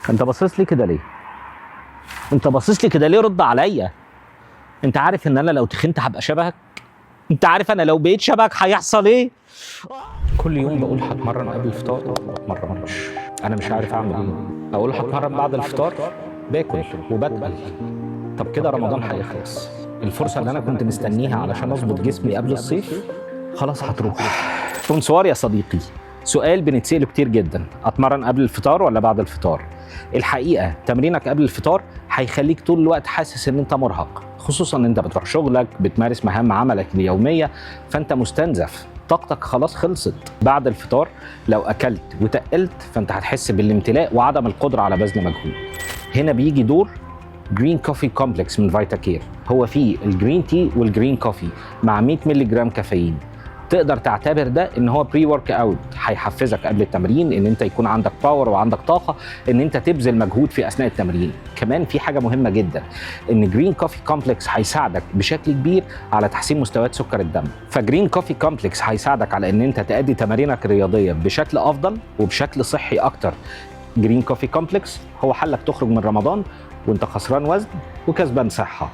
انت باصص لي كده ليه؟ انت باصص لي كده ليه؟ رد عليا. انت عارف ان انا لو تخنت هبقى شبهك؟ انت عارف انا لو بقيت شبهك هيحصل ايه؟ كل يوم بقول هتمرن قبل الفطار ما بتمرنش. انا مش عارف اعمل ايه. اقول هتمرن بعد الفطار باكل وبتقل. طب كده رمضان هيخلص. الفرصه اللي انا كنت مستنيها علشان اظبط جسمي قبل الصيف خلاص هتروح. سؤال يا صديقي، سؤال بنتسأله كتير جدا، اتمرن قبل الفطار ولا بعد الفطار؟ الحقيقه تمرينك قبل الفطار هيخليك طول الوقت حاسس ان انت مرهق، خصوصا ان انت بتروح شغلك، بتمارس مهام عملك اليوميه، فانت مستنزف، طاقتك خلاص خلصت. بعد الفطار لو اكلت وتقلت فانت هتحس بالامتلاء وعدم القدره على بذل مجهود. هنا بيجي دور جرين كوفي كومبلكس من فيتا كير. هو فيه الجرين تي والجرين كوفي مع 100 مللي جرام كافيين. تقدر تعتبر ده ان هو بري ورك اوت، هيحفزك قبل التمرين ان انت يكون عندك باور وعندك طاقه ان انت تبذل مجهود في اثناء التمرين. كمان في حاجه مهمه جدا، ان جرين كوفي كومبلكس هيساعدك بشكل كبير على تحسين مستويات سكر الدم. فجرين كوفي كومبلكس هيساعدك على ان انت تأدي تمارينك الرياضيه بشكل افضل وبشكل صحي اكتر. جرين كوفي كومبلكس هو حلك تخرج من رمضان وانت خسران وزن وكسبان صحه.